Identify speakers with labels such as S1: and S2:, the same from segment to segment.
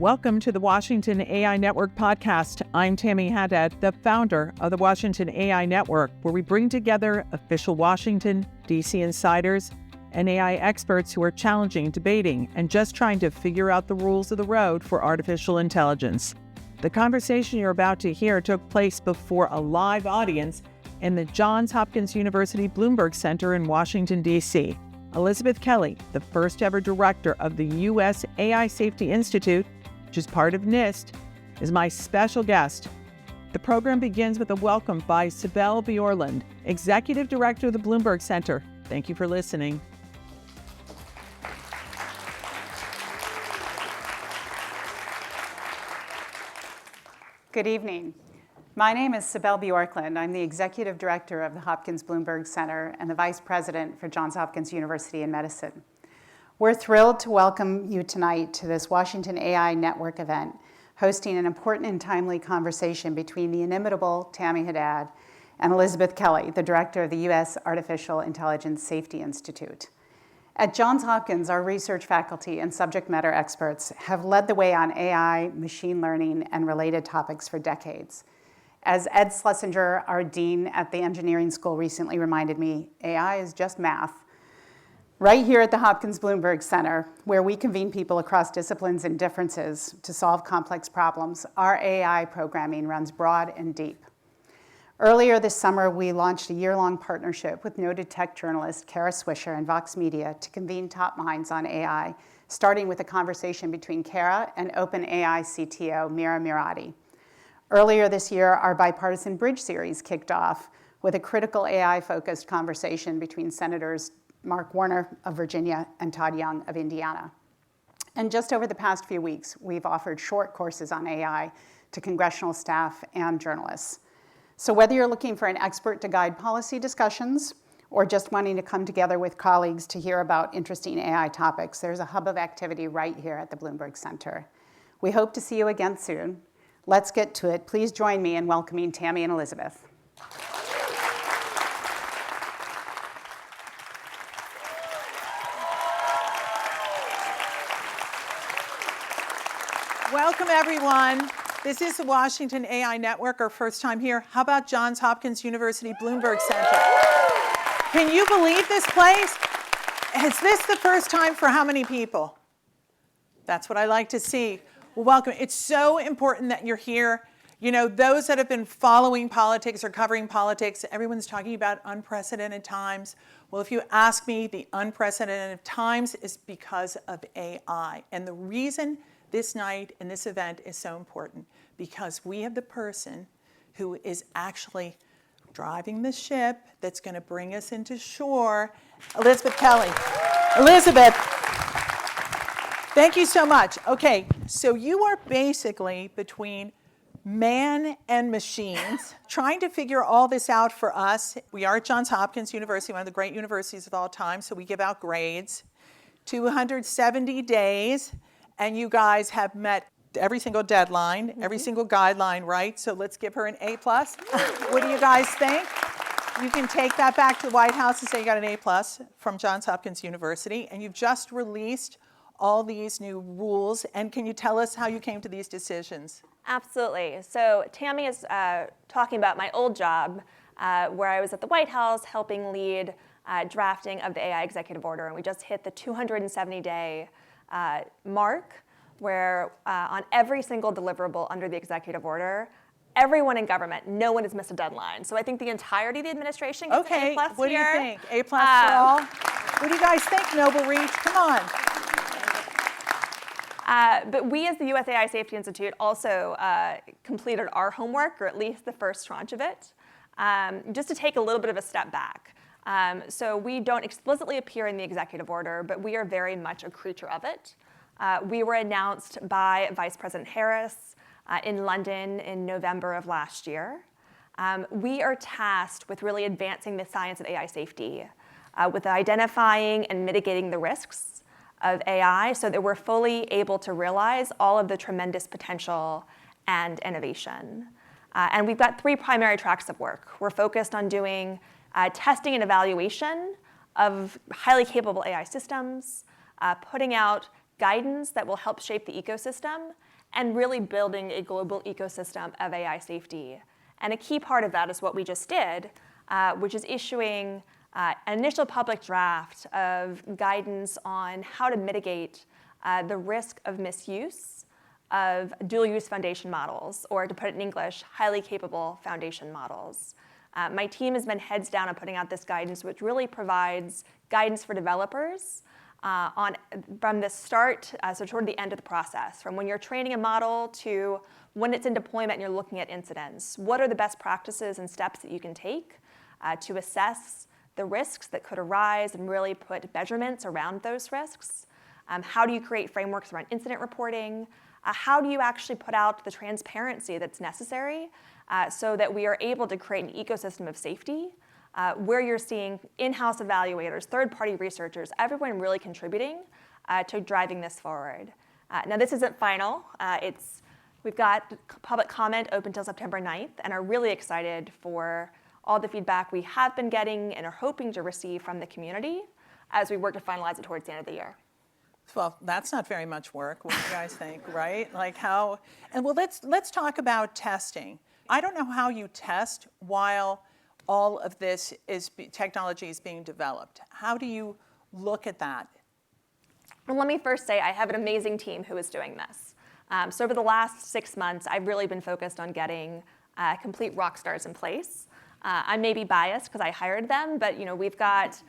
S1: Welcome to the Washington AI Network podcast. I'm Tammy Haddad, the founder of the Washington AI Network, where we bring together official Washington, D.C. insiders and AI experts who are challenging, debating, and just trying to figure out the rules of the road for artificial intelligence. The conversation you're about to hear took place before a live audience in the Johns Hopkins University Bloomberg Center in Washington, D.C. Elizabeth Kelly, the first ever director of the U.S. AI Safety Institute, which is part of NIST, is my special guest. The program begins with a welcome by Sibel Bjorlund, Executive Director of the Bloomberg Center. Thank you for listening.
S2: Good evening. My name is Sibel Bjorlund. I'm the Executive Director of the Hopkins Bloomberg Center and the Vice President for Johns Hopkins University in Medicine. We're thrilled to welcome you tonight to this Washington AI Network event, hosting an important and timely conversation between the inimitable Tammy Haddad and Elizabeth Kelly, the Director of the U.S. Artificial Intelligence Safety Institute. At Johns Hopkins, our research faculty and subject matter experts have led the way on AI, machine learning, and related topics for decades. As Ed Schlesinger, our dean at the engineering school, recently reminded me, AI is just math. Right here at the Hopkins Bloomberg Center, where we convene people across disciplines and differences to solve complex problems, our AI programming runs broad and deep. Earlier this summer, we launched a year-long partnership with noted tech journalist Kara Swisher and Vox Media to convene top minds on AI, starting with a conversation between Kara and OpenAI CTO Mira Murati. Earlier this year, our bipartisan Bridge series kicked off with a critical AI-focused conversation between Senators Mark Warner of Virginia and Todd Young of Indiana. And just over the past few weeks, we've offered short courses on AI to congressional staff and journalists. So whether you're looking for an expert to guide policy discussions or just wanting to come together with colleagues to hear about interesting AI topics, there's a hub of activity right here at the Bloomberg Center. We hope to see you again soon. Let's get to it. Please join me in welcoming Tammy and Elizabeth.
S1: Welcome, everyone. This is the Washington AI Network, our first time here. How about Johns Hopkins University Bloomberg Center? Can you believe this place? Is this the first time for how many people? That's what I like to see. Well, welcome. It's so important that you're here. You know, those that have been following politics or covering politics, everyone's talking about unprecedented times. Well, if you ask me, the unprecedented times is because of AI. And the reason this night and this event is so important because we have the person who is actually driving the ship that's going to bring us into shore, Elizabeth Kelly. Elizabeth, thank you so much. Okay, so you are basically between man and machines, trying to figure all this out for us. We are at Johns Hopkins University, one of the great universities of all time, so we give out grades. 270 days. And you guys have met every single deadline, every single guideline, right? So let's give her an A+. What do you guys think? You can take that back to the White House and say you got an A+ from Johns Hopkins University. And you've just released all these new rules. And can you tell us how you came to these decisions?
S3: Absolutely. So Tammy is talking about my old job where I was at the White House helping lead drafting of the AI executive order. And we just hit the 270-day mark where on every single deliverable under the executive order, everyone in government, no one has missed a deadline. So I think the entirety of the administration gets an A+ here.
S1: What do you think? A+ for all? What do you guys think, Noble Reach? Come on.
S3: But we as the U.S. AI Safety Institute also completed our homework, or at least the first tranche of it, just to take a little bit of a step back. So we don't explicitly appear in the executive order, but we are very much a creature of it. We were announced by Vice President Harris in London in November of last year. We are tasked with really advancing the science of AI safety, with identifying and mitigating the risks of AI so that we're fully able to realize all of the tremendous potential and innovation. And we've got three primary tracks of work. We're focused on doing testing and evaluation of highly capable AI systems, putting out guidance that will help shape the ecosystem, and really building a global ecosystem of AI safety. And a key part of that is what we just did, which is issuing an initial public draft of guidance on how to mitigate the risk of misuse of dual-use foundation models, or to put it in English, highly capable foundation models. My team has been heads down on putting out this guidance, which really provides guidance for developers from the start, so toward the end of the process, from when you're training a model to when it's in deployment and you're looking at incidents. What are the best practices and steps that you can take to assess the risks that could arise and really put measurements around those risks? How do you create frameworks around incident reporting? How do you actually put out the transparency that's necessary so that we are able to create an ecosystem of safety where you're seeing in-house evaluators, third-party researchers, everyone really contributing to driving this forward. Now, this isn't final. We've got public comment open until September 9th and are really excited for all the feedback we have been getting and are hoping to receive from the community as we work to finalize it towards the end of the year.
S1: Well, that's not very much work. What do you guys think, right? Like how? And well, let's talk about testing. I don't know how you test while all of this technology is being developed. How do you look at that?
S3: Well, let me first say I have an amazing team who is doing this. So over the last 6 months, I've really been focused on getting complete rock stars in place. I may be biased because I hired them, but we've got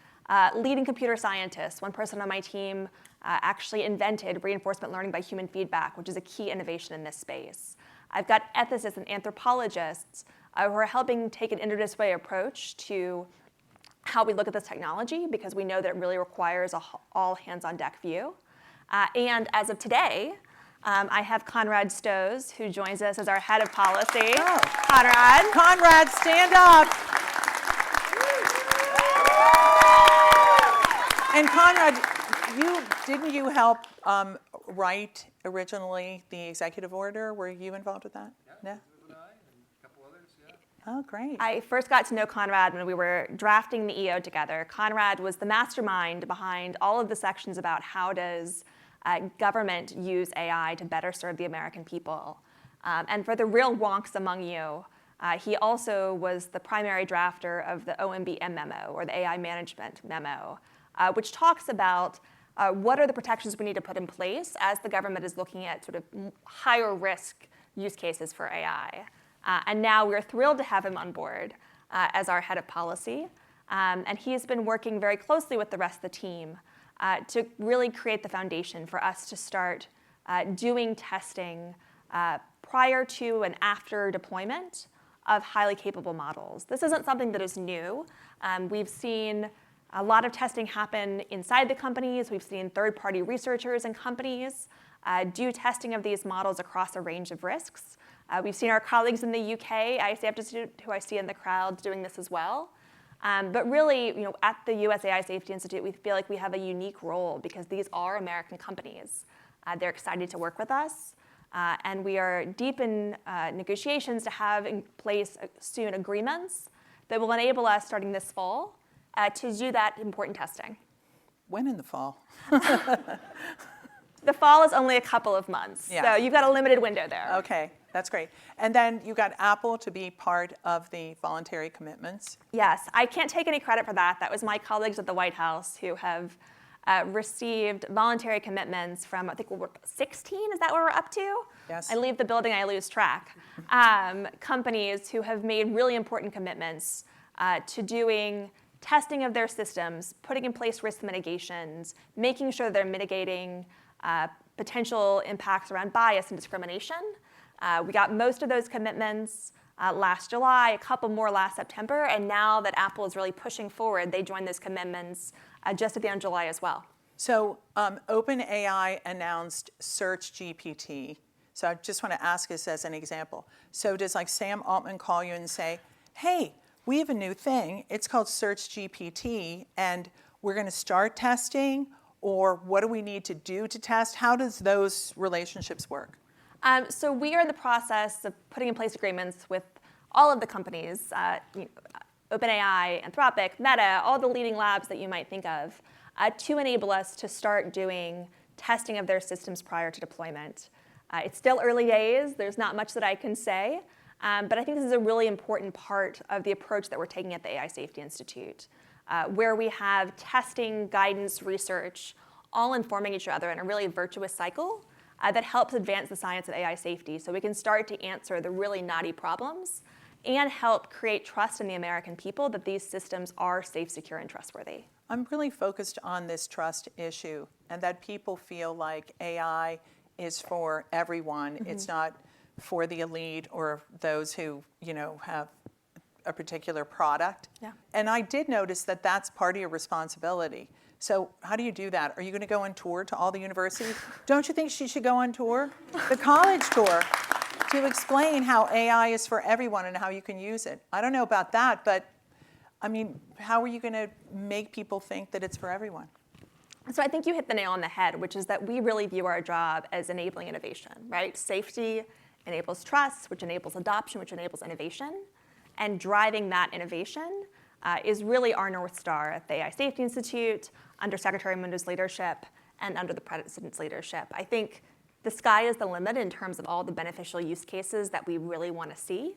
S3: leading computer scientists. One person on my team actually invented reinforcement learning by human feedback, which is a key innovation in this space. I've got ethicists and anthropologists who are helping take an interdisciplinary approach to how we look at this technology, because we know that it really requires an all hands-on-deck view. And as of today, I have Conrad Stosz, who joins us as our head of policy.
S1: Oh.
S3: Conrad,
S1: stand up. And Conrad, didn't you help write originally the executive order? Were you involved with that?
S4: Yeah. And a couple others, yeah.
S1: Oh, great.
S3: I first got to know Conrad when we were drafting the EO together. Conrad was the mastermind behind all of the sections about how does government use AI to better serve the American people. And for the real wonks among you, he also was the primary drafter of the OMBM memo, or the AI management memo, which talks about what are the protections we need to put in place as the government is looking at sort of higher risk use cases for AI. And now we're thrilled to have him on board as our head of policy. And he's been working very closely with the rest of the team to really create the foundation for us to start doing testing prior to and after deployment of highly capable models. This isn't something that is new. We've seen a lot of testing happen inside the companies. We've seen third-party researchers and companies do testing of these models across a range of risks. We've seen our colleagues in the UK, ICF Institute, who I see in the crowd, doing this as well. But really, at the US AI Safety Institute, we feel like we have a unique role because these are American companies. They're excited to work with us. And we are deep in negotiations to have in place soon agreements that will enable us, starting this fall, to do that important testing.
S1: When in the fall?
S3: The fall is only a couple of months, so you've got a limited window there.
S1: Okay, that's great. And then you got Apple to be part of the voluntary commitments.
S3: Yes, I can't take any credit for that. That was my colleagues at the White House who have received voluntary commitments from, I think we're 16, is that what we're up to?
S1: Yes.
S3: I leave the building, I lose track. Companies who have made really important commitments to doing testing of their systems, putting in place risk mitigations, making sure they're mitigating potential impacts around bias and discrimination. We got most of those commitments last July, a couple more last September, and now that Apple is really pushing forward, they joined those commitments just at the end of July as well.
S1: So OpenAI announced Search GPT. So I just want to ask this as an example. So does like Sam Altman call you and say, hey, we have a new thing, it's called Search GPT, and we're going to start testing, or what do we need to do to test? How does those relationships work?
S3: So we are in the process of putting in place agreements with all of the companies, OpenAI, Anthropic, Meta, all the leading labs that you might think of, to enable us to start doing testing of their systems prior to deployment. It's still early days. There's not much that I can say. But I think this is a really important part of the approach that we're taking at the AI Safety Institute, where we have testing, guidance, research, all informing each other in a really virtuous cycle that helps advance the science of AI safety so we can start to answer the really knotty problems and help create trust in the American people that these systems are safe, secure, and trustworthy.
S1: I'm really focused on this trust issue and that people feel like AI is for everyone. It's not for the elite or those who, have a particular product.
S3: Yeah.
S1: And I did notice that that's part of your responsibility. So how do you do that? Are you going to go on tour to all the universities? Don't you think she should go on tour? The college tour to explain how AI is for everyone and how you can use it. I don't know about that, but I mean, how are you going to make people think that it's for everyone?
S3: So I think you hit the nail on the head, which is that we really view our job as enabling innovation, right? Safety enables trust, which enables adoption, which enables innovation. And driving that innovation is really our North Star at the AI Safety Institute, under Secretary Mundo's leadership, and under the President's leadership. I think the sky is the limit in terms of all the beneficial use cases that we really want to see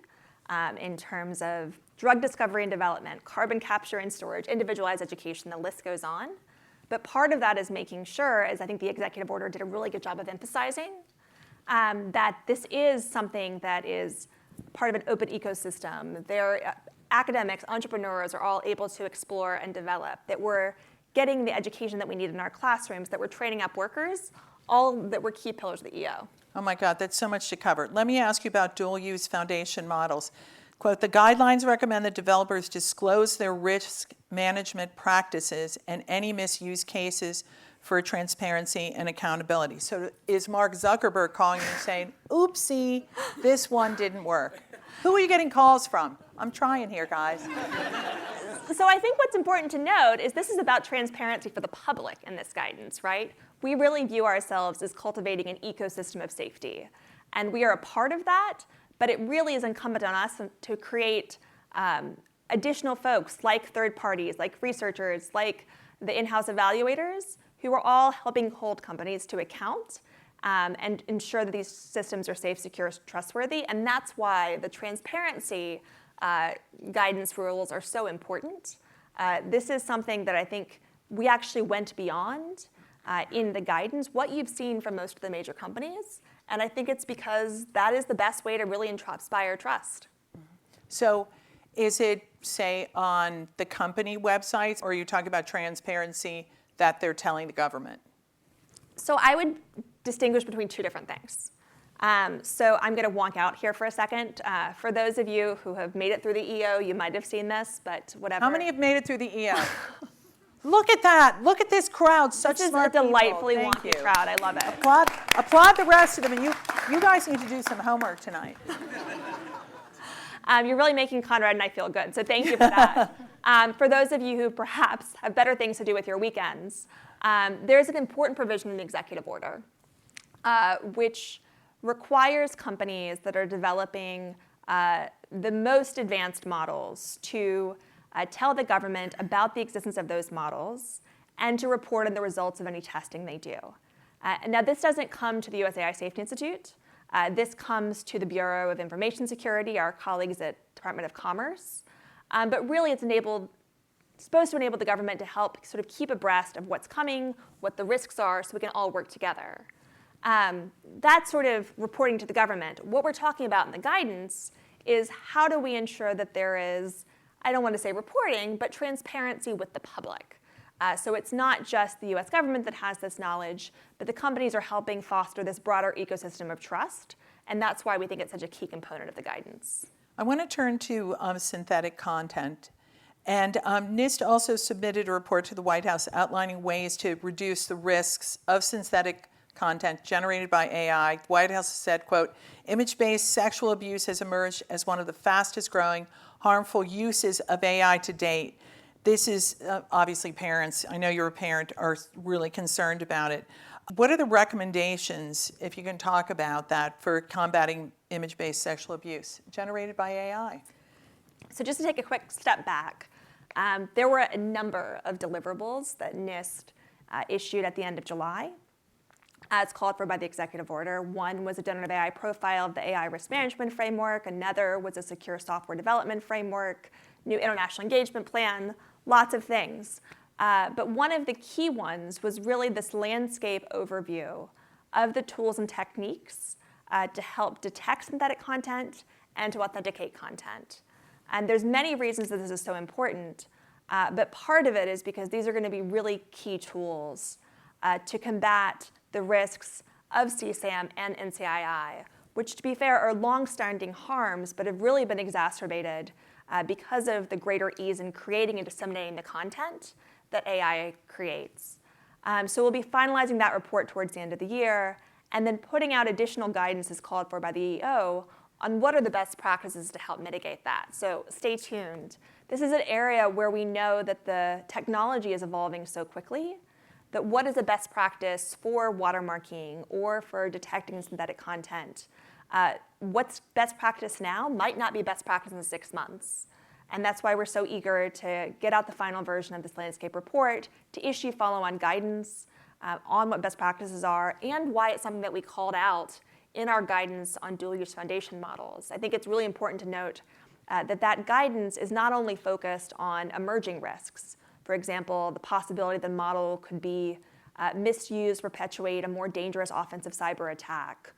S3: in terms of drug discovery and development, carbon capture and storage, individualized education, the list goes on. But part of that is making sure, as I think the executive order did a really good job of emphasizing, that this is something that is part of an open ecosystem. Academics, entrepreneurs are all able to explore and develop, that we're getting the education that we need in our classrooms, that we're training up workers, all that were key pillars of the EO.
S1: Oh my God, that's so much to cover. Let me ask you about dual-use foundation models. Quote, the guidelines recommend that developers disclose their risk management practices and any misuse cases for transparency and accountability. So is Mark Zuckerberg calling you and saying, oopsie, this one didn't work? Who are you getting calls from? I'm trying here, guys.
S3: So I think what's important to note is this is about transparency for the public in this guidance, right? We really view ourselves as cultivating an ecosystem of safety. And we are a part of that, but it really is incumbent on us to create additional folks like third parties, like researchers, like the in-house evaluators, who are all helping hold companies to account and ensure that these systems are safe, secure, trustworthy. And that's why the transparency guidance rules are so important. This is something that I think we actually went beyond in the guidance, what you've seen from most of the major companies. And I think it's because that is the best way to really inspire trust.
S1: So is it, say, on the company websites, or are you talking about transparency that they're telling the government?
S3: So I would distinguish between two different things. So I'm going to wonk out here for a second. For those of you who have made it through the EO, you might have seen this, but whatever.
S1: How many have made it through the EO? Look at that. Look at this crowd. Such smart
S3: people. This is a delightfully
S1: people.
S3: wonky crowd. I love it.
S1: Applaud the rest of them. And you guys need to do some homework tonight.
S3: You're really making Conrad and I feel good, so thank you for that. For those of you who perhaps have better things to do with your weekends, there's an important provision in the executive order which requires companies that are developing the most advanced models to tell the government about the existence of those models and to report on the results of any testing they do. Now, this doesn't come to the US AI Safety Institute. This comes to the Bureau of Information Security, our colleagues at Department of Commerce. But really, it's supposed to enable the government to help sort of keep abreast of what's coming, what the risks are, so we can all work together. That's sort of reporting to the government. What we're talking about in the guidance is how do we ensure that there is, I don't want to say reporting, but transparency with the public. So it's not just the US government that has this knowledge, but the companies are helping foster this broader ecosystem of trust, and that's why we think it's such a key component of the guidance.
S1: I want to turn to synthetic content. And NIST also submitted a report to the White House outlining ways to reduce the risks of synthetic content generated by AI. The White House said, quote, image-based sexual abuse has emerged as one of the fastest growing harmful uses of AI to date. This is obviously parents, I know you're a parent, are really concerned about it. What are the recommendations, if you can talk about that, for combating image-based sexual abuse generated by AI?
S3: So just to take a quick step back, there were a number of deliverables that NIST issued at the end of July. as called for by the executive order. One was a generative AI profile of the AI risk management framework. Another was a secure software development framework, new international engagement plan, lots of things. But one of the key ones was really this landscape overview of the tools and techniques to help detect synthetic content and to authenticate content. And there's many reasons that this is so important, but part of it is because these are going to be really key tools to combat the risks of CSAM and NCII, which, to be fair, are long-standing harms, but have really been exacerbated because of the greater ease in creating and disseminating the content that AI creates. So we'll be finalizing that report towards the end of the year, and then putting out additional guidance as called for by the EO on what are the best practices to help mitigate that. So stay tuned. This is an area where we know that the technology is evolving so quickly that what is a best practice for watermarking or for detecting synthetic content, what's best practice now might not be best practice in 6 months. And that's why we're so eager to get out the final version of this landscape report, to issue follow-on guidance on what best practices are, and why it's something that we called out in our guidance on dual-use foundation models. I think it's really important to note that guidance is not only focused on emerging risks. For example, the possibility the model could be misused, perpetuate a more dangerous offensive cyber attack,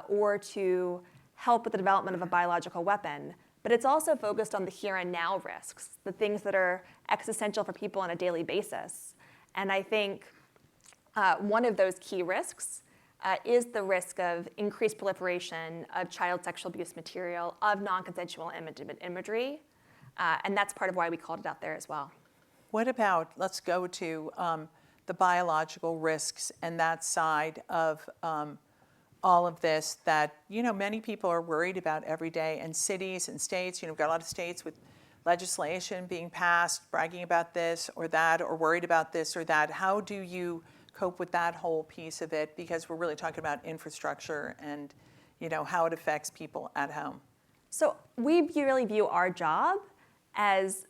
S3: or to help with the development of a biological weapon. But it's also focused on the here and now risks, the things that are existential for people on a daily basis. And I think one of those key risks is the risk of increased proliferation of child sexual abuse material, of non-consensual imagery. And that's part of why we called it out there as well.
S1: What about, let's go to the biological risks and that side of all of this that, many people are worried about every day, and cities and states, we've got a lot of states with legislation being passed, bragging about this or that, or worried about this or that. How do you cope with that whole piece of it? Because we're really talking about infrastructure and, how it affects people at home.
S3: So we really view our job as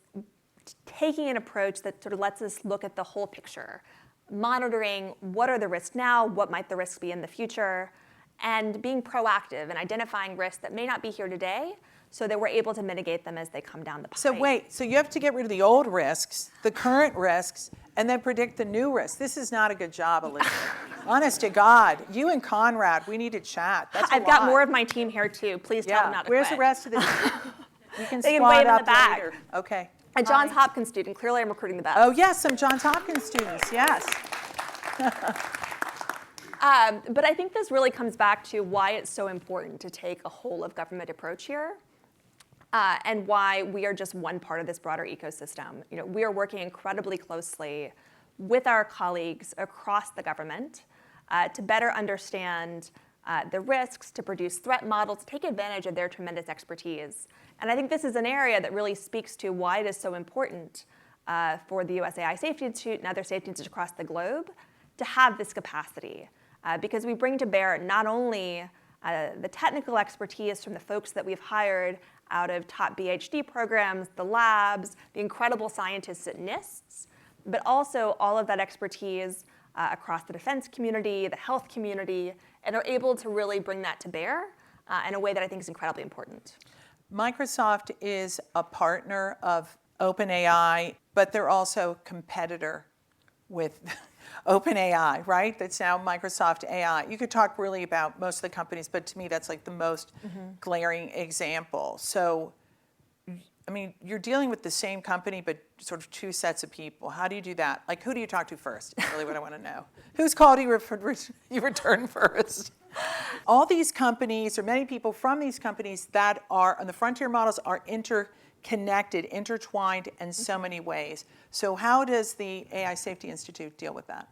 S3: taking an approach that sort of lets us look at the whole picture, monitoring what are the risks now, what might the risks be in the future, and being proactive and identifying risks that may not be here today so that we're able to mitigate them as they come down the pipe.
S1: So wait, so you have to get rid of the old risks, the current risks, and then predict the new risks. This is not a good job, Elizabeth. Honest to God, you and Conrad, we need to chat. That's
S3: I've got more of my team here too. Please tell them not to
S1: Where's
S3: quit.
S1: the rest of the team? You can
S3: They can
S1: squad
S3: wave in
S1: up
S3: the back.
S1: later. Okay.
S3: A Johns Hopkins student. Clearly, I'm recruiting the best.
S1: Oh yes, some Johns Hopkins students. Yes.
S3: But I think this really comes back to why it's so important to take a whole of government approach here, and why we are just one part of this broader ecosystem. We are working incredibly closely with our colleagues across the government to better understand the risks, to produce threat models, to take advantage of their tremendous expertise. And I think this is an area that really speaks to why it is so important for the US AI Safety Institute and other safety institutes across the globe to have this capacity. Because we bring to bear not only the technical expertise from the folks that we've hired out of top PhD programs, the labs, the incredible scientists at NIST, but also all of that expertise across the defense community, the health community, and are able to really bring that to bear in a way that I think is incredibly important.
S1: Microsoft is a partner of OpenAI, but they're also a competitor with OpenAI, right? That's now Microsoft AI. You could talk really about most of the companies, but to me, that's like the most glaring example. So, I mean, you're dealing with the same company, but sort of two sets of people. How do you do that? Like, who do you talk to first? Is really what I want to know. Whose call do you return first? All these companies, or many people from these companies that are on the frontier models, are interconnected, intertwined in so many ways. So how does the AI Safety Institute deal with that?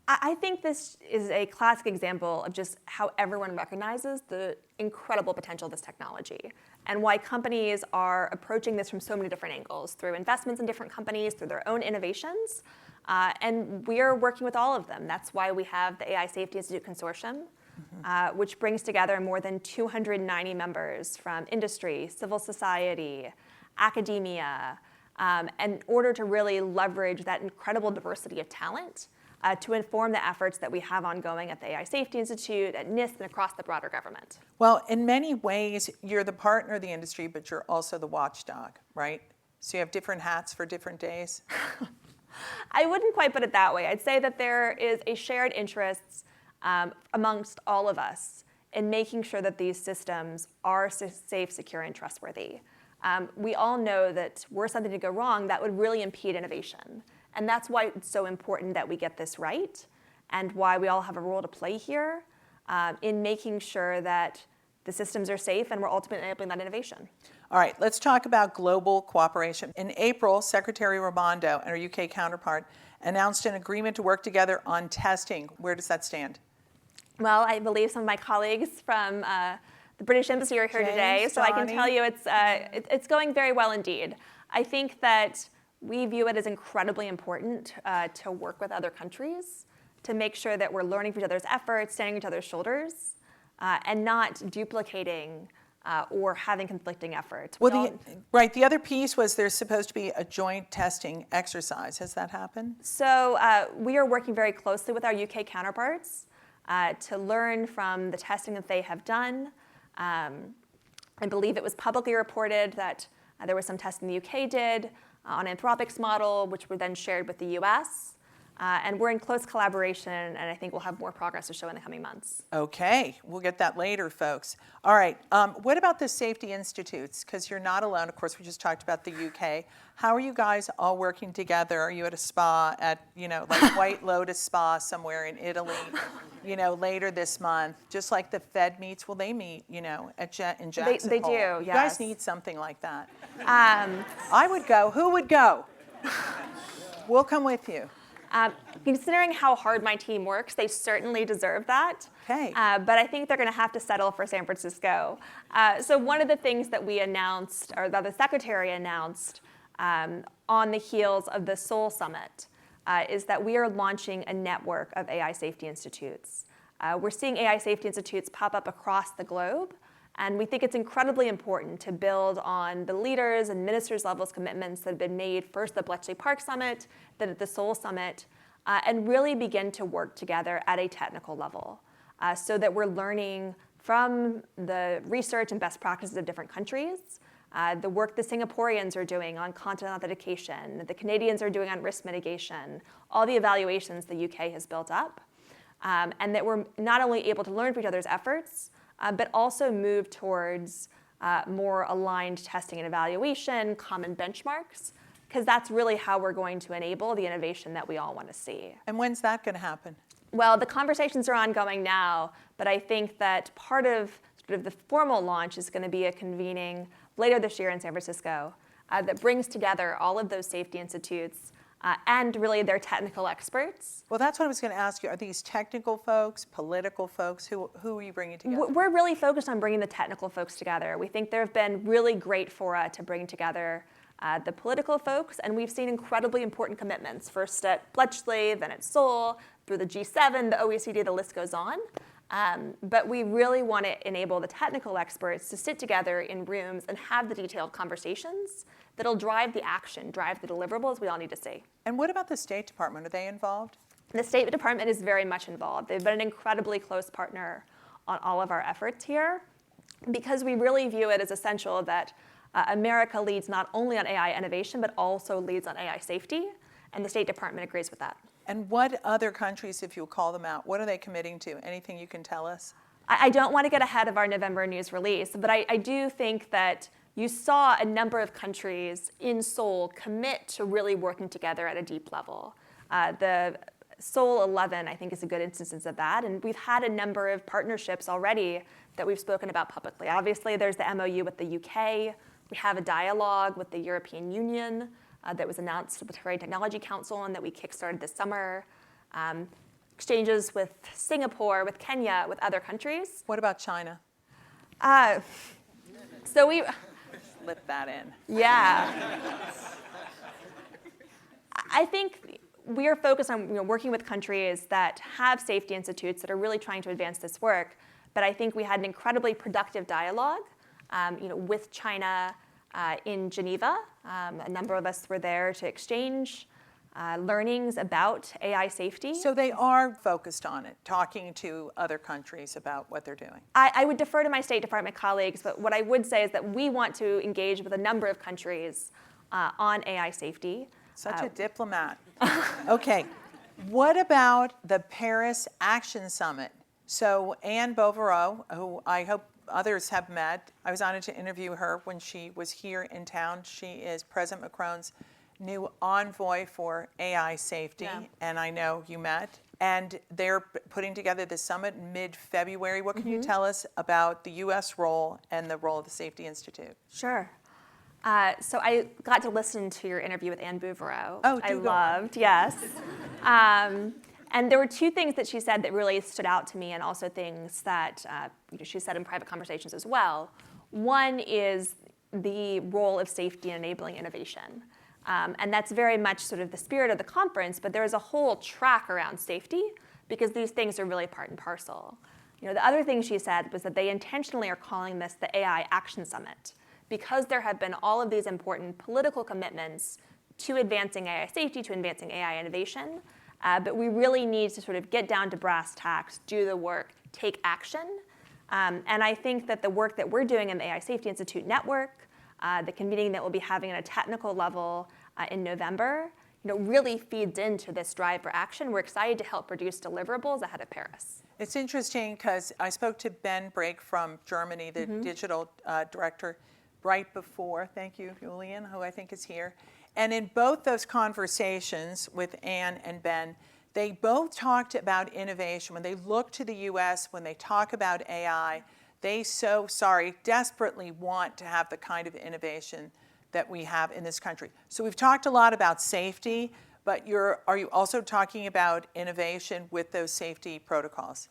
S3: I think this is a classic example of just how everyone recognizes the incredible potential of this technology and why companies are approaching this from so many different angles, through investments in different companies, through their own innovations. And we are working with all of them. That's why we have the AI Safety Institute Consortium, which brings together more than 290 members from industry, civil society, academia, in order to really leverage that incredible diversity of talent to inform the efforts that we have ongoing at the AI Safety Institute, at NIST, and across the broader government.
S1: Well, in many ways, you're the partner of the industry, but you're also the watchdog, right? So you have different hats for different days?
S3: I wouldn't quite put it that way. I'd say that there is a shared interest amongst all of us in making sure that these systems are safe, secure, and trustworthy. We all know that were something to go wrong, that would really impede innovation. And that's why it's so important that we get this right, and why we all have a role to play here in making sure that the systems are safe and we're ultimately enabling that innovation.
S1: All right, let's talk about global cooperation. In April, Secretary Raimondo and our UK counterpart announced an agreement to work together on testing. Where does that stand?
S3: Well, I believe some of my colleagues from the British Embassy are here today, so I can tell you it's going very well indeed. I think that we view it as incredibly important to work with other countries, to make sure that we're learning from each other's efforts, standing on each other's shoulders, and not duplicating or having conflicting efforts.
S1: Well, the other piece was there's supposed to be a joint testing exercise. Has that happened?
S3: So we are working very closely with our UK counterparts to learn from the testing that they have done. I believe it was publicly reported that there was some testing the UK did on Anthropic's model, which were then shared with the US. And we're in close collaboration, and I think we'll have more progress to show in the coming months.
S1: Okay, we'll get that later, folks. All right, what about the safety institutes? Because you're not alone. Of course, we just talked about the UK. How are you guys all working together? Are you at a spa at, like White Lotus Spa somewhere in Italy, later this month? Just like the Fed meets, will they meet, in Jackson
S3: They
S1: Hole?
S3: do, yes.
S1: You guys need something like that. I would go. Who would go? We'll come with you.
S3: Considering how hard my team works, they certainly deserve that.
S1: Okay.
S3: But I think they're going to have to settle for San Francisco. So one of the things that we announced, or that the Secretary announced on the heels of the Seoul Summit, is that we are launching a network of AI safety institutes. We're seeing AI safety institutes pop up across the globe, and we think it's incredibly important to build on the leaders and ministers' levels commitments that have been made, first at the Bletchley Park Summit, then at the Seoul Summit, and really begin to work together at a technical level so that we're learning from the research and best practices of different countries, the work the Singaporeans are doing on content authentication, the Canadians are doing on risk mitigation, all the evaluations the UK has built up, and that we're not only able to learn from each other's efforts, but also move towards more aligned testing and evaluation, common benchmarks, because that's really how we're going to enable the innovation that we all want to see.
S1: And when's that going to happen?
S3: Well, the conversations are ongoing now, but I think that part of sort of the formal launch is going to be a convening later this year in San Francisco that brings together all of those safety institutes and really their technical experts.
S1: Well, that's what I was going to ask you. Are these technical folks, political folks? Who are you bringing together?
S3: We're really focused on bringing the technical folks together. We think there have been really great fora to bring together the political folks, and we've seen incredibly important commitments, first at Bletchley, then at Seoul, through the G7, the OECD, the list goes on. But we really want to enable the technical experts to sit together in rooms and have the detailed conversations that'll drive the action, drive the deliverables we all need to see.
S1: And what about the State Department? Are they involved?
S3: The State Department is very much involved. They've been an incredibly close partner on all of our efforts here because we really view it as essential that America leads not only on AI innovation, but also leads on AI safety, and the State Department agrees with that.
S1: And what other countries, if you'll call them out, what are they committing to? Anything you can tell us?
S3: I don't want to get ahead of our November news release, but I do think that you saw a number of countries in Seoul commit to really working together at a deep level. The Seoul 11, I think, is a good instance of that, and we've had a number of partnerships already that we've spoken about publicly. Obviously, there's the MOU with the UK. We have a dialogue with the European Union that was announced with the Trade Technology Council and that we kickstarted this summer. Exchanges with Singapore, with Kenya, with other countries.
S1: What about China?
S3: So we
S1: Slip that in.
S3: Yeah. I think we are focused on working with countries that have safety institutes that are really trying to advance this work. But I think we had an incredibly productive dialogue with China in Geneva. A number of us were there to exchange learnings about AI safety.
S1: So they are focused on it, talking to other countries about what they're doing.
S3: I would defer to my State Department colleagues, but what I would say is that we want to engage with a number of countries on AI safety.
S1: Such a diplomat. Okay. What about the Paris Action Summit? So Anne Bouvereau, who I hope others have met, I was honored to interview her when she was here in town. She is President Macron's new envoy for AI safety,
S3: Yeah.
S1: and I know you met. And they're putting together this summit in mid-February. What can you tell us about the U.S. role and the role of the Safety Institute?
S3: Sure. So I got to listen to your interview with Anne Bouvereau.
S1: Oh,
S3: I
S1: do go.
S3: loved, yes. And there were two things that she said that really stood out to me, and also things that she said in private conversations as well. One is the role of safety in enabling innovation. And that's very much sort of the spirit of the conference, but there is a whole track around safety because these things are really part and parcel. The other thing she said was that they intentionally are calling this the AI Action Summit because there have been all of these important political commitments to advancing AI safety, to advancing AI innovation. But we really need to sort of get down to brass tacks, do the work, take action. And I think that the work that we're doing in the AI Safety Institute network, the convening that we'll be having at a technical level in November, really feeds into this drive for action. We're excited to help produce deliverables ahead of Paris.
S1: It's interesting because I spoke to Ben Brake from Germany, the digital director, right before. Thank you, Julian, who I think is here. And in both those conversations with Anne and Ben, they both talked about innovation. When they look to the U.S., when they talk about AI, they desperately want to have the kind of innovation that we have in this country. So we've talked a lot about safety, but are you also talking about innovation with those safety protocols?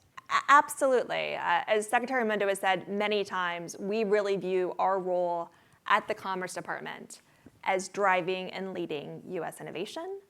S3: Absolutely. As Secretary Raimondo has said many times, we really view our role at the Commerce Department as driving and leading U.S. innovation.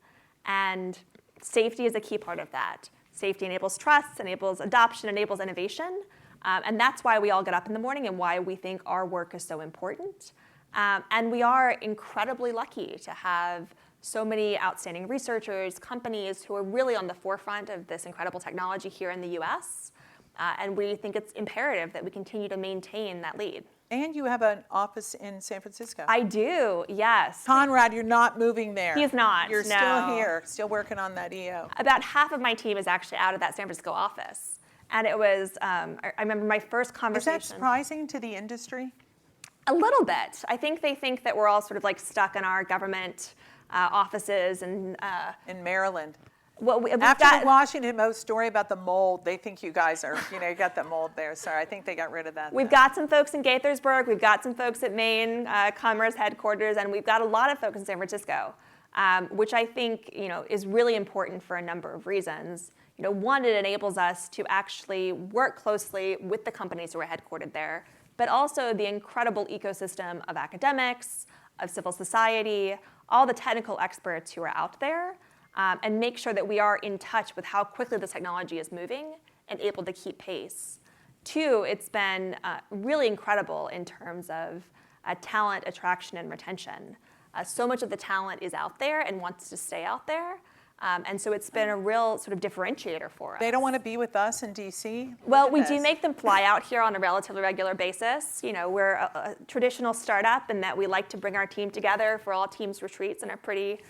S3: And safety is a key part of that. Safety enables trust, enables adoption, enables innovation. And that's why we all get up in the morning and why we think our work is so important. And we are incredibly lucky to have so many outstanding researchers, companies who are really on the forefront of this incredible technology here in the U.S. And we think it's imperative that we continue to maintain that lead.
S1: And you have an office in San Francisco.
S3: I do, yes.
S1: Conrad, you're not moving there.
S3: He's not,
S1: You're
S3: no.
S1: still here, still working on that EO.
S3: About half of my team is actually out of that San Francisco office. And it was, I remember my first conversation.
S1: Is that surprising to the industry?
S3: A little bit. I think they think that we're all sort of like stuck in our government offices and
S1: In Maryland.
S3: well, we've
S1: After
S3: got,
S1: the Washington Post story about the mold, they think you guys are, you got the mold there. Sorry, I think they got rid of that.
S3: we've got some folks in Gaithersburg, we've got some folks at Maine Commerce headquarters, and we've got a lot of folks in San Francisco, which I think is really important for a number of reasons. One, it enables us to actually work closely with the companies who are headquartered there, but also the incredible ecosystem of academics, of civil society, all the technical experts who are out there, and make sure that we are in touch with how quickly this technology is moving and able to keep pace. Two, it's been really incredible in terms of talent attraction and retention. So much of the talent is out there and wants to stay out there. And so it's been a real sort of differentiator for us.
S1: They don't want to be with us in D.C.?
S3: Well, we do make them fly out here on a relatively regular basis. We're a traditional startup in that we like to bring our team together for all teams retreats in a pretty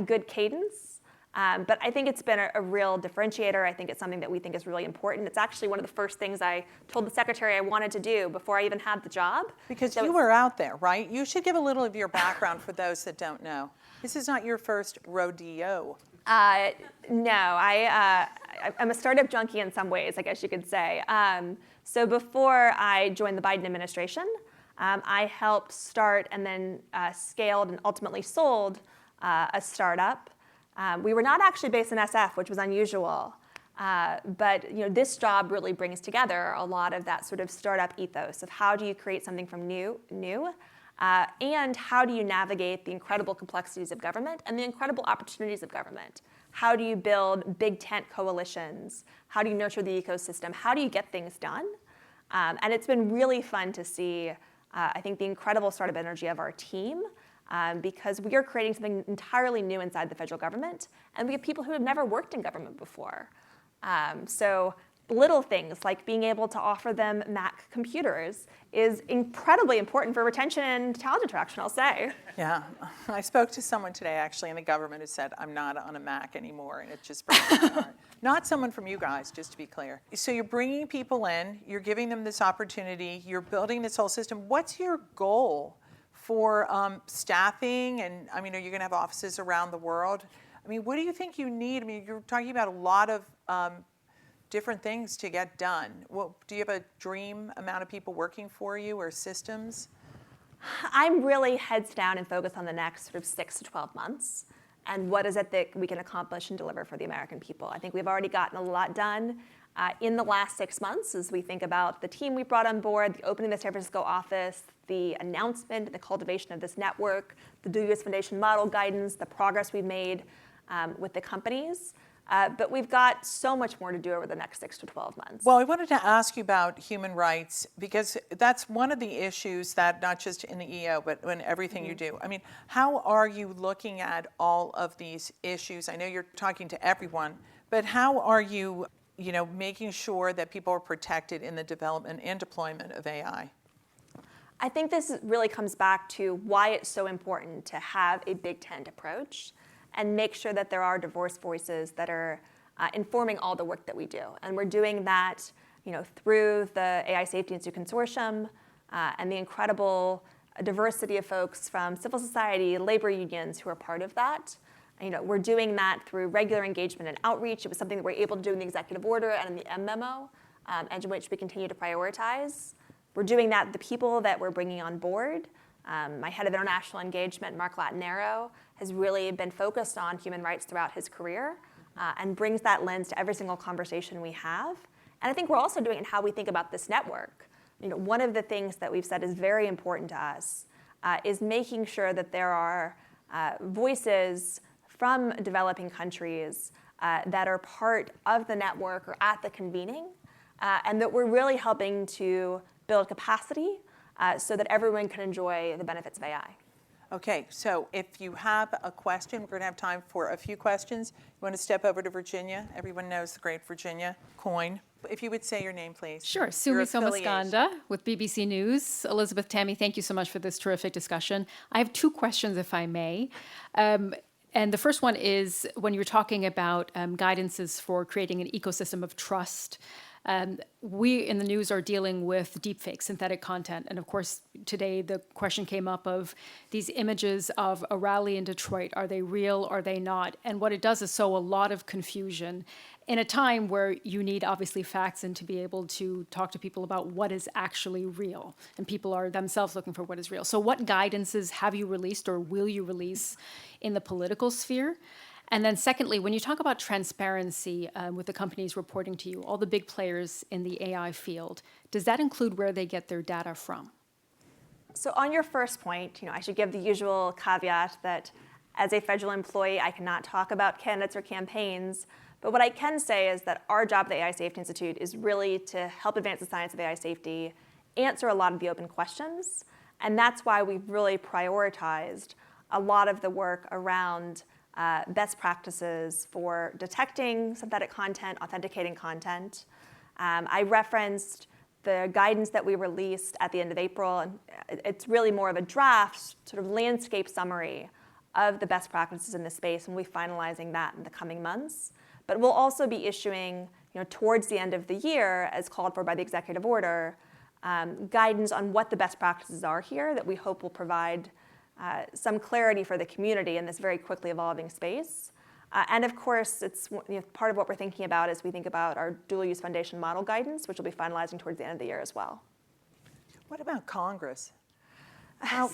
S3: good cadence. But I think it's been a real differentiator. I think it's something that we think is really important. It's actually one of the first things I told the secretary I wanted to do before I even had the job.
S1: Because you were out there, right? You should give a little of your background for those that don't know. This is not your first rodeo.
S3: No, I'm a startup junkie in some ways, I guess you could say. So before I joined the Biden administration, I helped start and then scaled and ultimately sold a startup. We were not actually based in SF, which was unusual. But this job really brings together a lot of that sort of startup ethos of how do you create something from new, and how do you navigate the incredible complexities of government and the incredible opportunities of government? How do you build big tent coalitions? How do you nurture the ecosystem? How do you get things done? And it's been really fun to see, I think, the incredible startup energy of our team, because we are creating something entirely new inside the federal government, and we have people who have never worked in government before. So little things like being able to offer them Mac computers is incredibly important for retention and talent attraction, I'll say.
S1: Yeah, I spoke to someone today actually in the government who said, I'm not on a Mac anymore, and it just breaks my heart. Not someone from you guys, just to be clear. So you're bringing people in, you're giving them this opportunity, you're building this whole system. What's your goal for staffing? And I mean, are you going to have offices around the world? I mean, what do you think you need? I mean, you're talking about a lot of different things to get done. Well, do you have a dream amount of people working for you or systems?
S3: I'm really heads down and focused on the next sort of 6 to 12 months and what is it that we can accomplish and deliver for the American people. I think we've already gotten a lot done in the last 6 months as we think about the team we brought on board, the opening of the San Francisco office, the announcement and the cultivation of this network, the Dual Use Foundation model guidance, the progress we've made with the companies. But we've got so much more to do over the next 6 to 12 months.
S1: Well, I wanted to ask you about human rights because that's one of the issues that not just in the EO, but in everything you do. I mean, how are you looking at all of these issues? I know you're talking to everyone, but how are you, making sure that people are protected in the development and deployment of AI?
S3: I think this really comes back to why it's so important to have a big tent approach and make sure that there are diverse voices that are informing all the work that we do. And we're doing that through the AI Safety Institute Consortium and the incredible diversity of folks from civil society, labor unions who are part of that. We're doing that through regular engagement and outreach. It was something that we're able to do in the executive order and in the M memo, and in which we continue to prioritize. We're doing that with the people that we're bringing on board. My head of international engagement, Mark Latinero, has really been focused on human rights throughout his career and brings that lens to every single conversation we have. And I think we're also doing it in how we think about this network. One of the things that we've said is very important to us is making sure that there are voices from developing countries that are part of the network or at the convening, and that we're really helping to build capacity so that everyone can enjoy the benefits of AI.
S1: Okay, so if you have a question, we're going to have time for a few questions. You want to step over to Virginia? Everyone knows the great Virginia coin. If you would say your name, please.
S5: Sure. Sumi Somaskanda with BBC News. Elizabeth, Tammy, thank you so much for this terrific discussion. I have 2 questions, if I may. And the first one is when you're talking about guidances for creating an ecosystem of trust. We in the news are dealing with deepfake, synthetic content. And of course, today the question came up of these images of a rally in Detroit. Are they real? Are they not? And what it does is sow a lot of confusion in a time where you need obviously facts and to be able to talk to people about what is actually real. And people are themselves looking for what is real. So what guidances have you released or will you release in the political sphere? And then secondly, when you talk about transparency with the companies reporting to you, all the big players in the AI field, does that include where they get their data from?
S3: So on your first point, I should give the usual caveat that as a federal employee, I cannot talk about candidates or campaigns. But what I can say is that our job at the AI Safety Institute is really to help advance the science of AI safety, answer a lot of the open questions. And that's why we've really prioritized a lot of the work around best practices for detecting synthetic content, authenticating content. I referenced the guidance that we released at the end of April, and it's really more of a draft, sort of landscape summary of the best practices in this space, and we'll be finalizing that in the coming months. But we'll also be issuing, towards the end of the year, as called for by the executive order, guidance on what the best practices are here that we hope will provide some clarity for the community in this very quickly evolving space. And of course, it's part of what we're thinking about as we think about our Dual Use Foundation model guidance, which we'll be finalizing towards the end of the year as well.
S1: What about Congress?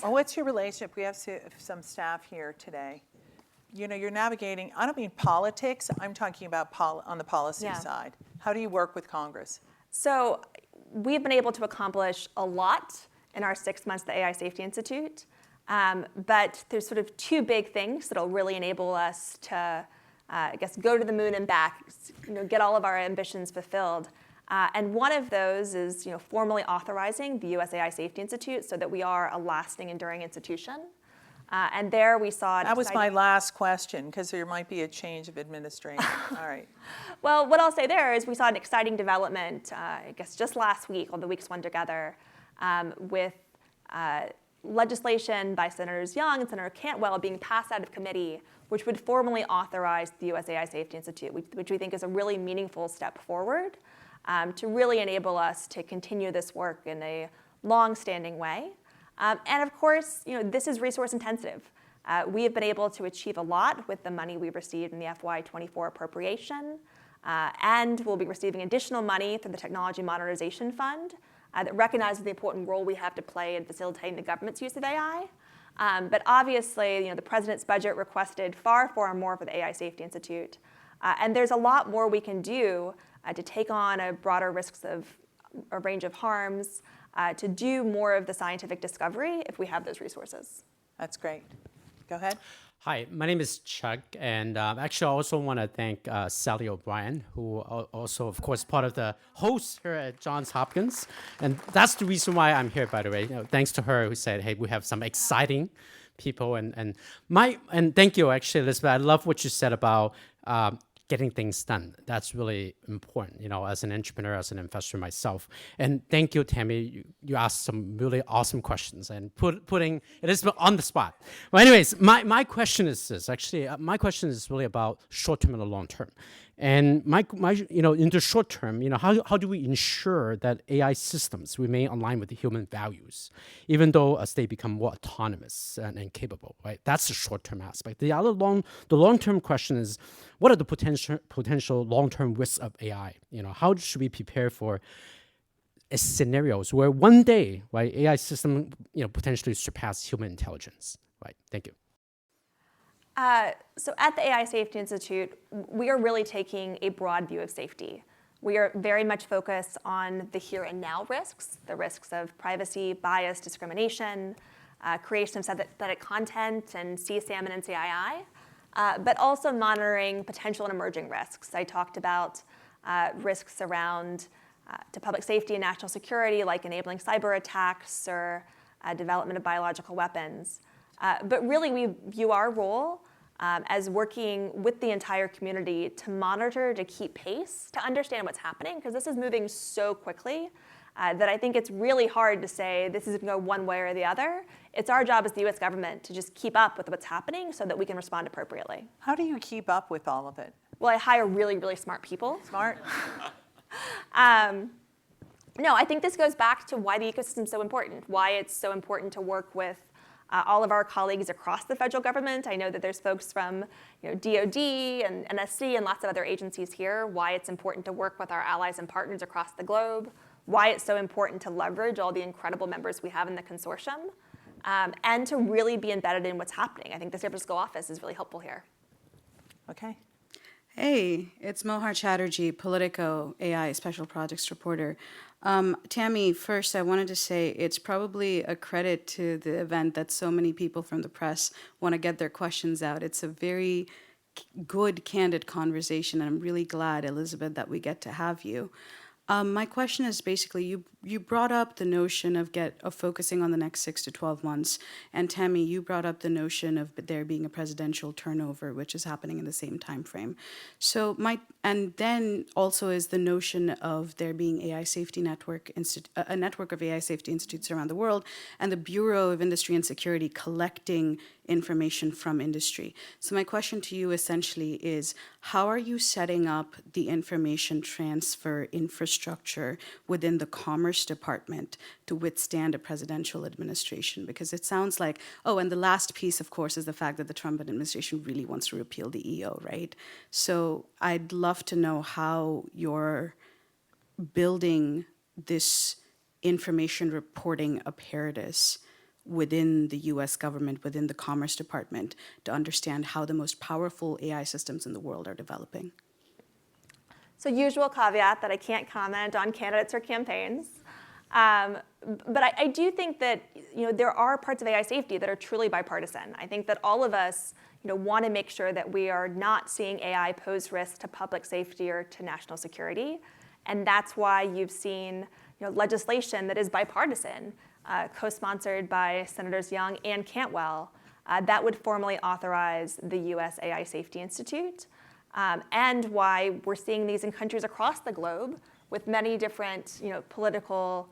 S1: What's your relationship? We have some staff here today. You're navigating, I don't mean politics, I'm talking about on the policy side. How do you work with Congress?
S3: So we've been able to accomplish a lot in our 6 months at the AI Safety Institute. But there's sort of 2 big things that'll really enable us to, go to the moon and back, get all of our ambitions fulfilled. And one of those is, formally authorizing the US AI Safety Institute so that we are a lasting, enduring institution. And there we saw an
S1: That was my
S3: exciting-
S1: last question, because there might be a change of administration. All right.
S3: Well, what I'll say there is we saw an exciting development, I guess just last week, all the weeks went together, with legislation by Senators Young and Senator Cantwell being passed out of committee, which would formally authorize the US AI Safety Institute, which we think is a really meaningful step forward to really enable us to continue this work in a long-standing way. And of course, this is resource intensive. We have been able to achieve a lot with the money we've received in the FY24 appropriation, and we'll be receiving additional money through the Technology Modernization Fund that recognizes the important role we have to play in facilitating the government's use of AI. But obviously, the president's budget requested far, far more for the AI Safety Institute. And there's a lot more we can do to take on a broader risks of a range of harms, to do more of the scientific discovery if we have those resources.
S1: That's great. Go ahead.
S6: Hi, my name is Chuck, and actually I also want to thank Sally O'Brien, who also, of course, part of the hosts here at Johns Hopkins. And that's the reason why I'm here, by the way. Thanks to her who said, hey, we have some exciting people. And thank you, actually, Elizabeth. I love what you said about getting things done. That's really important, as an entrepreneur, as an investor myself. And thank you, Tammy. You asked some really awesome questions and putting it is on the spot. Well, anyways, my question is this. Actually, my question is really about short term and the long term. And my in the short term, how do we ensure that AI systems remain aligned with the human values, even though as they become more autonomous and capable, right? That's the short term aspect. The long term question is, what are the potential long term risks of AI? How should we prepare for scenarios where one day, right, AI system potentially surpass human intelligence, right? Thank you.
S3: So at the AI Safety Institute, we are really taking a broad view of safety. We are very much focused on the here and now risks, the risks of privacy, bias, discrimination, creation of synthetic content, and CSAM and NCII, but also monitoring potential and emerging risks. I talked about risks around to public safety and national security, like enabling cyber attacks or development of biological weapons. But really, we view our role as working with the entire community to monitor, to keep pace, to understand what's happening, because this is moving so quickly that I think it's really hard to say this is going to go one way or the other. It's our job as the US government to just keep up with what's happening so that we can respond appropriately.
S1: How do you keep up with all of it?
S3: Well, I hire really, really smart people.
S1: Smart?
S3: No, I think this goes back to why the ecosystem is so important, why it's so important to work with all of our colleagues across the federal government. I know that there's folks from DOD and NSC and lots of other agencies here, why it's important to work with our allies and partners across the globe, why it's so important to leverage all the incredible members we have in the consortium, and to really be embedded in what's happening. I think the San Francisco office is really helpful here.
S1: Okay.
S7: Hey, it's Mohar Chatterjee, Politico AI Special Projects Reporter. Tammy, first, I wanted to say it's probably a credit to the event that so many people from the press want to get their questions out. It's a very good, candid conversation, and I'm really glad, Elizabeth, that we get to have you. My question is basically, you brought up the notion of focusing on the next 6 to 12 months, and Tammy, you brought up the notion of there being a presidential turnover, which is happening in the same time frame. So and then also is the notion of there being AI Safety Network, a network of AI Safety Institutes around the world, and the Bureau of Industry and Security collecting information from industry. So my question to you essentially is, how are you setting up the information transfer infrastructure within the Commerce Department to withstand a presidential administration? Because it sounds like, and the last piece, of course, is the fact that the Trump administration really wants to repeal the EO, right? So I'd love to know how you're building this information reporting apparatus within the US government, within the Commerce Department, to understand how the most powerful AI systems in the world are developing.
S3: So usual caveat that I can't comment on candidates or campaigns. But I do think that there are parts of AI safety that are truly bipartisan. I think that all of us want to make sure that we are not seeing AI pose risks to public safety or to national security. And that's why you've seen legislation that is bipartisan, co-sponsored by Senators Young and Cantwell, that would formally authorize the US AI Safety Institute, and why we're seeing these in countries across the globe with many different political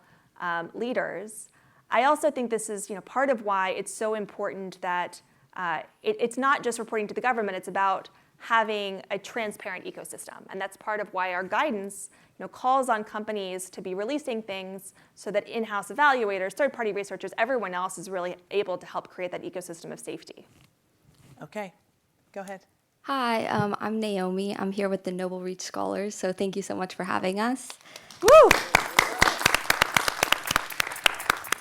S3: leaders. I also think this is part of why it's so important that it's not just reporting to the government, it's about having a transparent ecosystem. And that's part of why our guidance calls on companies to be releasing things so that in-house evaluators, third-party researchers, everyone else is really able to help create that ecosystem of safety.
S1: Okay, go ahead.
S8: Hi, I'm Naomi. I'm here with the Noble Reach Scholars, so thank you so much for having us.
S1: Woo!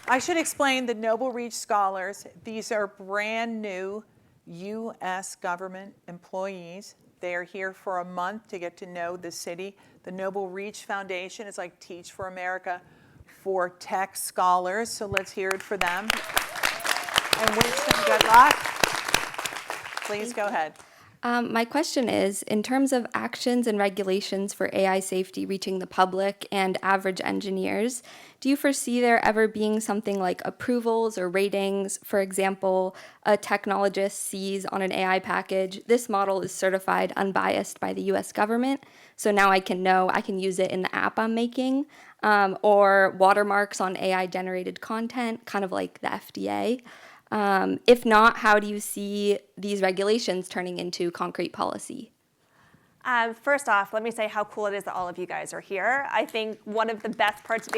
S1: I should explain the Noble Reach Scholars. These are brand new U.S. government employees. They are here for a month to get to know the city. The Noble Reach Foundation is like Teach for America for tech scholars, so let's hear it for them. And wish them good luck. Please go ahead.
S8: My question is, in terms of actions and regulations for AI safety reaching the public and average engineers, do you foresee there ever being something like approvals or ratings? For example, a technologist sees on an AI package, this model is certified unbiased by the US government, so now I can know I can use it in the app I'm making, or watermarks on AI-generated content, kind of like the FDA. If not, how do you see these regulations turning into concrete policy?
S3: First off, let me say how cool it is that all of you guys are here. I think one of the best parts of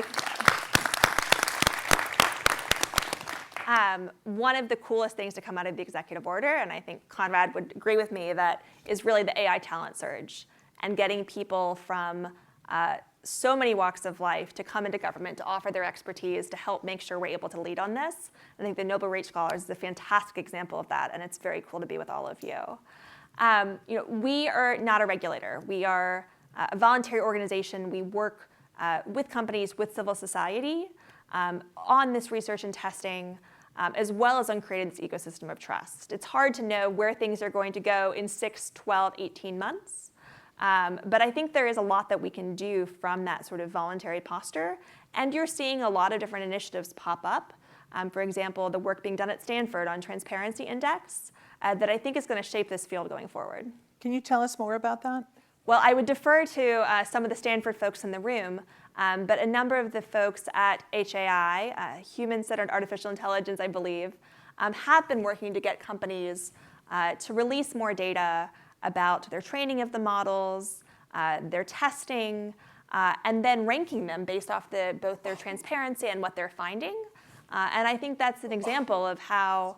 S3: one of the coolest things to come out of the executive order, and I think Conrad would agree with me, that is really the AI talent surge and getting people from so many walks of life to come into government, to offer their expertise, to help make sure we're able to lead on this. I think the Noble Reach Scholars is a fantastic example of that, and it's very cool to be with all of you. We are not a regulator. We are a voluntary organization. We work with companies, with civil society on this research and testing, as well as on creating this ecosystem of trust. It's hard to know where things are going to go in 6, 12, 18 months. But I think there is a lot that we can do from that sort of voluntary posture. And you're seeing a lot of different initiatives pop up. For example, the work being done at Stanford on Transparency Index that I think is going to shape this field going forward.
S1: Can you tell us more about that?
S3: Well, I would defer to some of the Stanford folks in the room, but a number of the folks at HAI, Human-Centered Artificial Intelligence, I believe, have been working to get companies to release more data about their training of the models, their testing, and then ranking them based off both their transparency and what they're finding. And I think that's an example of how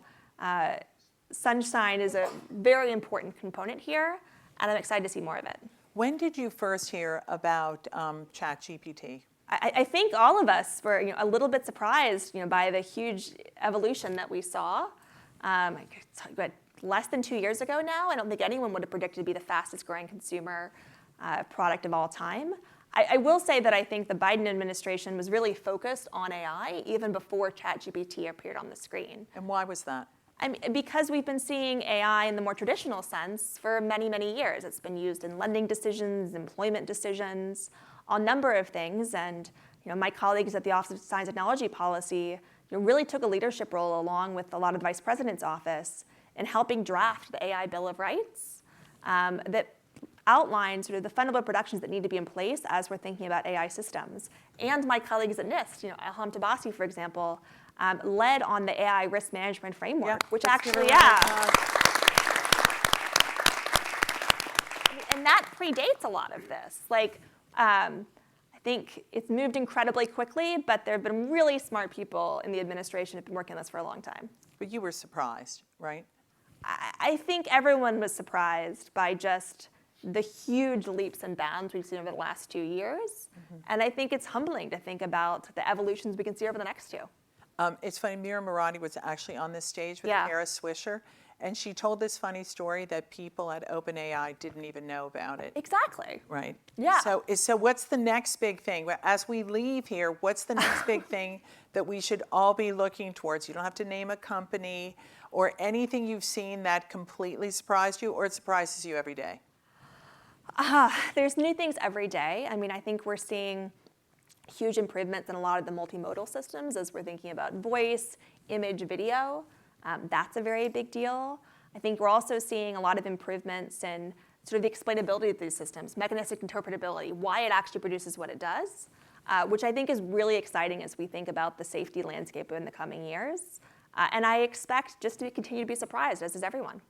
S3: Sunshine is a very important component here, and I'm excited to see more of it.
S1: When did you first hear about ChatGPT?
S3: I think all of us were a little bit surprised by the huge evolution that we saw. Less than 2 years ago now, I don't think anyone would have predicted to be the fastest growing consumer product of all time. I will say that I think the Biden administration was really focused on AI even before ChatGPT appeared on the screen.
S1: And why was that?
S3: Because we've been seeing AI in the more traditional sense for many, many years. It's been used in lending decisions, employment decisions, a number of things. And my colleagues at the Office of Science and Technology Policy really took a leadership role along with a lot of the Vice President's office in helping draft the AI Bill of Rights that outlines sort of the fundamental protections that need to be in place as we're thinking about AI systems. And my colleagues at NIST, Ilham Tabasi, for example, led on the AI risk management framework, which actually, and that predates a lot of this. I think it's moved incredibly quickly, but there have been really smart people in the administration who've been working on this for a long time.
S1: But you were surprised, right?
S3: I think everyone was surprised by just the huge leaps and bounds we've seen over the last 2 years. Mm-hmm. And I think it's humbling to think about the evolutions we can see over the next 2.
S1: It's funny, Mira Murati was actually on this stage with Kara Swisher, and she told this funny story that people at OpenAI didn't even know about it.
S3: Exactly.
S1: Right.
S3: Yeah.
S1: So what's the next big thing? As we leave here, what's the next big thing that we should all be looking towards? You don't have to name a company or anything you've seen that completely surprised you or it surprises you every day.
S3: There's new things every day. I think we're seeing huge improvements in a lot of the multimodal systems as we're thinking about voice, image, video. That's a very big deal. I think we're also seeing a lot of improvements in sort of the explainability of these systems, mechanistic interpretability, why it actually produces what it does, which I think is really exciting as we think about the safety landscape in the coming years. And I expect just to continue to be surprised, as is everyone.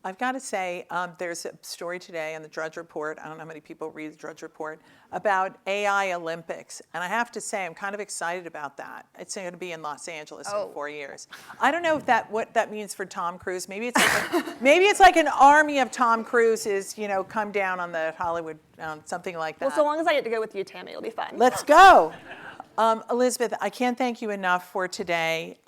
S1: I've got to say, there's a story today on the Drudge Report, I don't know how many people read the Drudge Report, about AI Olympics. And I have to say, I'm kind of excited about that. It's going to be in Los Angeles in 4 years. I don't know if what that means for Tom Cruise. Maybe it's like an army of Tom Cruises, come down on the Hollywood, something like that.
S3: Well, so long as I get to go with you, Tammy, it'll be fun.
S1: Let's go. Elizabeth, I can't thank you enough for today.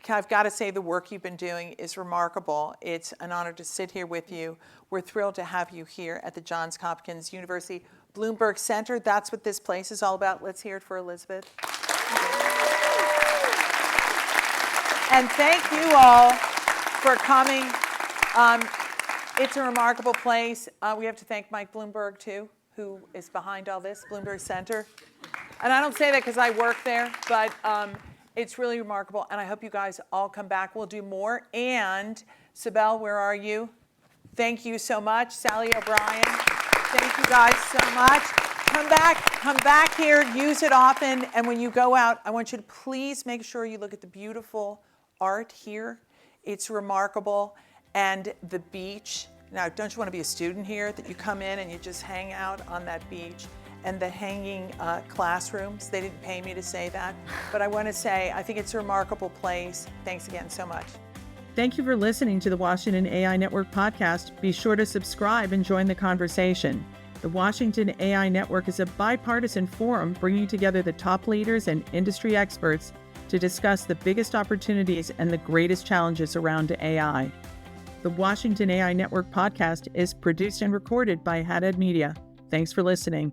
S1: I've got to say the work you've been doing is remarkable. It's an honor to sit here with you. We're thrilled to have you here at the Johns Hopkins University Bloomberg Center. That's what this place is all about. Let's hear it for Elizabeth. And thank you all for coming. It's a remarkable place. We have to thank Mike Bloomberg, too, who is behind all this, Bloomberg Center. And I don't say that because I work there, but it's really remarkable, and I hope you guys all come back. We'll do more. And Sibel, where are you? Thank you so much. Sally O'Brien, thank you guys so much. Come back here, use it often. And when you go out, I want you to please make sure you look at the beautiful art here. It's remarkable. And the beach. Now, don't you want to be a student here, that you come in and you just hang out on that beach? And the hanging classrooms. They didn't pay me to say that, but I want to say I think it's a remarkable place. Thanks again so much. Thank you for listening to the Washington AI Network podcast. Be sure to subscribe and join the conversation. The Washington AI Network is a bipartisan forum bringing together the top leaders and industry experts to discuss the biggest opportunities and the greatest challenges around AI. The Washington AI Network podcast is produced and recorded by Haddad Media. Thanks for listening.